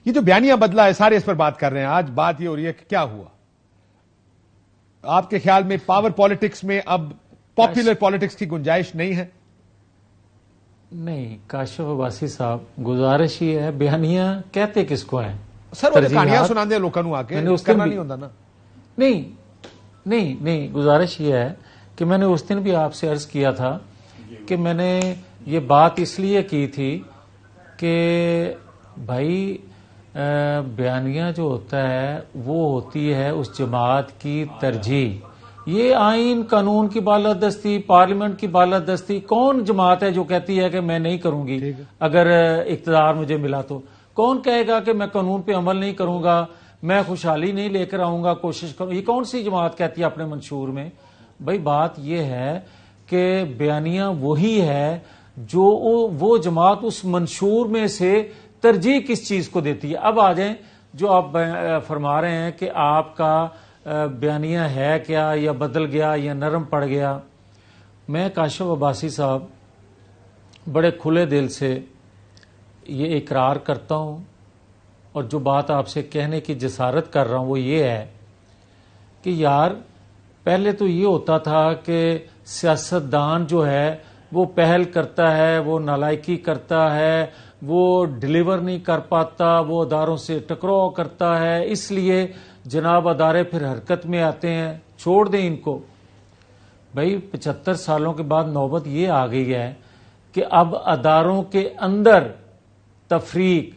یہ جو بیانیہ بدلا ہے سارے اس پر بات کر رہے ہیں. آج بات یہ ہو رہی ہے کہ کیا ہوا آپ کے خیال میں پاور پالیٹکس میں اب پاپولر پالیٹکس کی گنجائش نہیں ہے؟ نہیں کاشف عباسی صاحب، گزارش یہ ہے، بیانیہ کہتے کس کو ہیں؟ سر وہ کہانیاں سنا دیں لوگوں کو، آ کے کرنا نہیں ہوتا نا. نہیں گزارش یہ ہے کہ میں نے اس دن بھی آپ سے عرض کیا تھا کہ میں نے یہ بات اس لیے کی تھی کہ بھائی بیانیہ جو ہوتا ہے وہ ہوتی ہے اس جماعت کی ترجیح. یہ آئین قانون کی بالادستی، پارلیمنٹ کی بالادستی، کون جماعت ہے جو کہتی ہے کہ میں نہیں کروں گی اگر اقتدار مجھے ملا تو؟ کون کہے گا کہ میں قانون پہ عمل نہیں کروں گا، میں خوشحالی نہیں لے کر آؤں گا، کوشش کروں؟ یہ کون سی جماعت کہتی ہے اپنے منشور میں؟ بھائی بات یہ ہے کہ بیانیہ وہی ہے جو وہ جماعت اس منشور میں سے ترجیح کس چیز کو دیتی ہے. اب آ جائیں جو آپ فرما رہے ہیں کہ آپ کا بیانیہ ہے کیا، یا بدل گیا یا نرم پڑ گیا. میں کاشف عباسی صاحب بڑے کھلے دل سے یہ اقرار کرتا ہوں، اور جو بات آپ سے کہنے کی جسارت کر رہا ہوں وہ یہ ہے کہ یار پہلے تو یہ ہوتا تھا کہ سیاستدان جو ہے وہ پہل کرتا ہے، وہ نالائکی کرتا ہے، وہ ڈلیور نہیں کر پاتا، وہ اداروں سے ٹکراؤ کرتا ہے، اس لیے جناب ادارے پھر حرکت میں آتے ہیں. چھوڑ دیں ان کو. بھائی 75 سالوں کے بعد نوبت یہ آ گئی ہے کہ اب اداروں کے اندر تفریق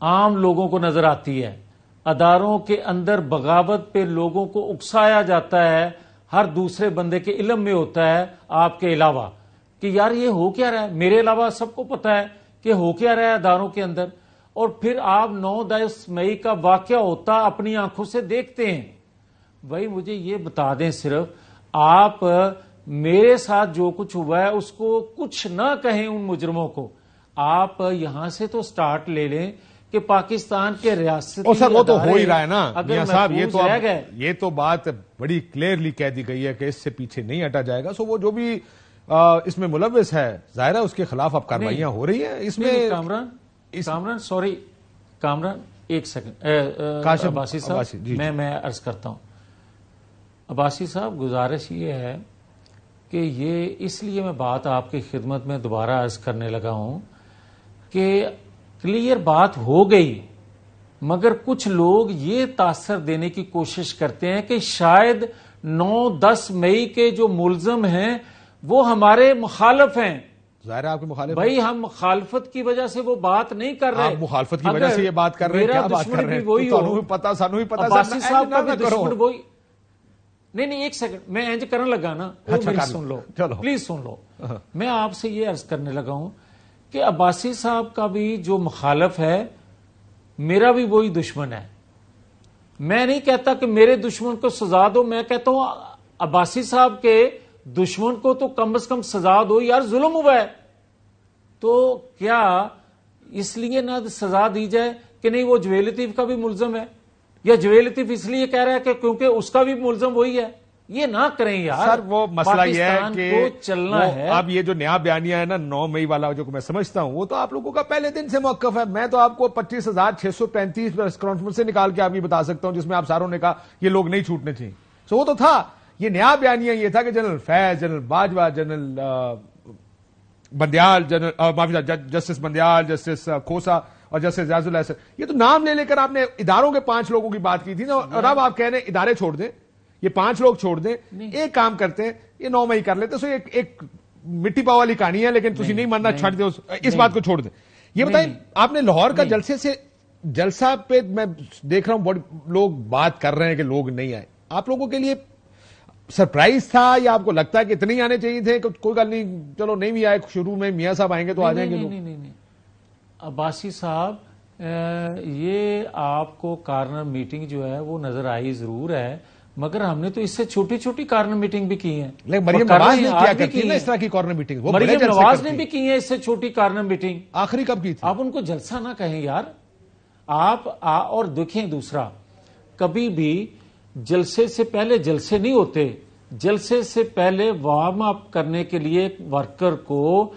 عام لوگوں کو نظر آتی ہے. اداروں کے اندر بغاوت پہ لوگوں کو اکسایا جاتا ہے، ہر دوسرے بندے کے علم میں ہوتا ہے آپ کے علاوہ کہ یار یہ ہو کیا رہا ہے، میرے علاوہ سب کو پتا ہے کہ ہو کیا رہا ہے اداروں کے اندر. اور پھر آپ 9-10 مئی کا واقعہ ہوتا اپنی آنکھوں سے دیکھتے ہیں. بھائی مجھے یہ بتا دیں صرف، آپ میرے ساتھ جو کچھ ہوا ہے اس کو کچھ نہ کہیں ان مجرموں کو. آپ یہاں سے تو سٹارٹ لے لیں کہ پاکستان کے ریاستی سر وہ تو ہو ہی رہا ہے نا میاں صاحب. یہ تو بات بڑی کلیئرلی کہہ دی گئی ہے کہ اس سے پیچھے نہیں ہٹا جائے گا. سو وہ جو بھی اس میں ملوث ہے ظاہر ہے اس کے خلاف اب کارروائیاں ہو رہی ہیں. اس میں کامران ایک سیکنڈ عباسی صاحب میں عرض کرتا ہوں. عباسی صاحب گزارش یہ ہے کہ یہ اس لیے میں بات آپ کی خدمت میں دوبارہ عرض کرنے لگا ہوں کہ کلیئر بات ہو گئی، مگر کچھ لوگ یہ تاثر دینے کی کوشش کرتے ہیں کہ شاید 9-10 مئی کے جو ملزم ہیں وہ ہمارے مخالف ہیں. ظاہر ہے آپ کے مخالف. بھائی ہم مخالفت کی وجہ سے وہ بات نہیں کر رہے. آپ مخالفت کی وجہ سے یہ بات کر رہے ہیں، کیا بات کر رہے ہیں؟ تانوں بھی پتا، سانوں بھی پتا. عباسی صاحب کا بھی دشمن وہی. نہیں ایک سیکنڈ میں انج کرنے لگا نا، سن لو پلیز سن لو. میں آپ سے یہ عرض کرنے لگا ہوں کہ عباسی صاحب کا بھی جو مخالف ہے میرا بھی وہی دشمن ہے. میں نہیں کہتا کہ میرے دشمن کو سزا دو، میں کہتا ہوں عباسی صاحب کے دشمن کو تو کم از کم سزا دو. یار ظلم ہوا ہے تو کیا اس لیے نہ سزا دی جائے کہ نہیں وہ جویل لطیف کا بھی ملزم ہے، یا جویل لطیف اس لیے کہہ رہا ہے کہ کیونکہ اس کا بھی ملزم وہی ہے؟ یہ نہ کریں یار. سر وہ مسئلہ یہ ہے کہ چلنا ہے. اب یہ جو نیا بیانیہ ہے نا 9 مئی والا جو میں سمجھتا ہوں وہ تو آپ لوگوں کا پہلے دن سے موقف ہے. میں تو آپ کو 25,635 پریس کانفرنس سے نکال کے آپ یہ بتا سکتا ہوں جس میں آپ ساروں نے کہا یہ لوگ نہیں چھوٹنے چاہیے. سو وہ تو تھا. یہ نیا بیانیہ یہ تھا کہ general Faiz, general Bajwa, general Bandial, justice Bandial, justice Khosa اور جسٹس اعجاز اللہ سر، یہ تو نام لے کر آپ نے اداروں کے 5 لوگوں کی بات کی تھی نا. اور اب آپ کہہ رہے ہیں ادارے چھوڑ دیں، یہ 5 لوگ چھوڑ دیں. ایک کام کرتے ہیں یہ 9 مئی کر لیتے. سو ایک مٹی پاؤ والی کہانی ہے لیکن تسی نہیں ماننا، چھڑ دیں اس بات کو چھوڑ دیں. یہ بتائیں آپ نے لاہور کا جلسہ پہ میں دیکھ رہا ہوں بڑے لوگ بات کر رہے ہیں کہ لوگ نہیں آئے. آپ لوگوں کے لیے سرپرائز تھا یا آپ کو لگتا ہے کہ اتنے ہی آنے چاہیے تھے کہ کوئی گل نہیں چلو نہیں بھی آئے شروع میں میاں صاحب آئیں گے تو آ جائیں گے؟ نہیں عباسی صاحب یہ آپ کو کارنر میٹنگ جو ہے وہ نظر آئی ضرور ہے، مگر ہم نے تو اس سے چھوٹی چھوٹی کارنر میٹنگ بھی کی ہیں. لیکن مریم نواز نے کیا کرتی ہے نا اس طرح کی کارنر میٹنگ؟ مریم نواز نے بھی کی ہیں اس سے چھوٹی کارنر میٹنگ. آخری کب کی تھی؟ آپ ان کو جلسہ نہ کہیں یار. آپ اور دیکھیں دوسرا، کبھی بھی جلسے سے پہلے جلسے نہیں ہوتے. جلسے سے پہلے وارم اپ کرنے کے لیے ورکر کو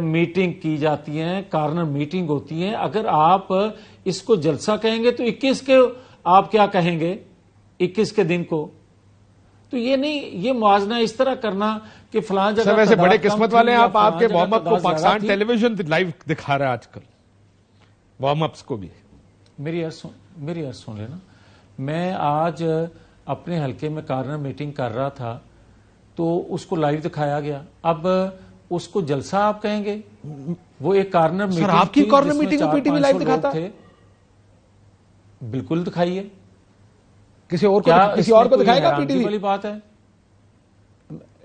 میٹنگ کی جاتی ہیں، کارنر میٹنگ ہوتی ہیں. اگر آپ اس کو جلسہ کہیں گے تو 21 کے آپ کیا کہیں گے 21 کے دن کو؟ تو یہ نہیں، یہ موازنہ اس طرح کرنا کہ فلاں جگہ سر ویسے بڑے تعداد کم قسمت تھی والے ہیں یا آپ کے فلاں وارم جگہ اپ کو تعداد پاکستان زیادہ تھی. ٹیلی ویژن لائیو دکھا رہا ہے آج کل، وارم اپس کو بھی. میری عرض سن لینا. میں آج اپنے حلقے میں کارنر میٹنگ کر رہا تھا تو اس کو لائیو دکھایا گیا. اب اس کو جلسہ آپ کہیں گے؟ وہ ایک کارنر میٹنگ سر آپ کی تھی کارنر جس میں میٹنگ میں پی ٹی وی 400-500 لائیو لوگ دکھاتا؟ تھے. بالکل دکھائیے. کسی اور کیا کو دکھائے گا پی ٹی وی؟ والی بات ہے؟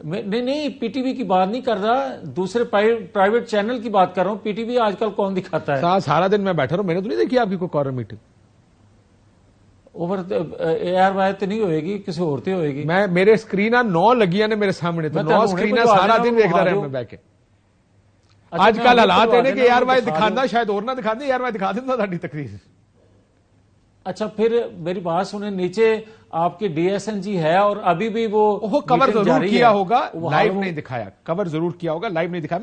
نہیں پی ٹی وی کی بات نہیں کر رہا، دوسرے پرائیویٹ چینل کی بات کر رہا ہوں. پی ٹی وی آج کل کون دکھاتا ہے؟ سارا دن میں بیٹھا رہا ہوں، میں نے تو نہیں دیکھی آپ کی کوئی کارنر میٹنگ. اوور ایئر وائر تو نہیں ہوئے گی، کسی اور سے ہوئے گی. میرے اسکرینا 9 لگی نے میرے سامنے، تو 9 اسکرینا سارا دن دیکھتا رہا میں بیٹھ کے. آج کل حالات ہے کہ ایئر وائر دکھانا شاید اور نہ دکھا دیں، ایئر وائر دکھا دینا ساری تقریر. اچھا پھر میری بات سنیں، نیچے آپ کی ڈی ایس این جی ہے اور ابھی بھی وہ کور ضرور کیا ہوگا، لائیو نہیں دکھایا. کور ضرور کیا ہوگا، لائیو نہیں دکھایا.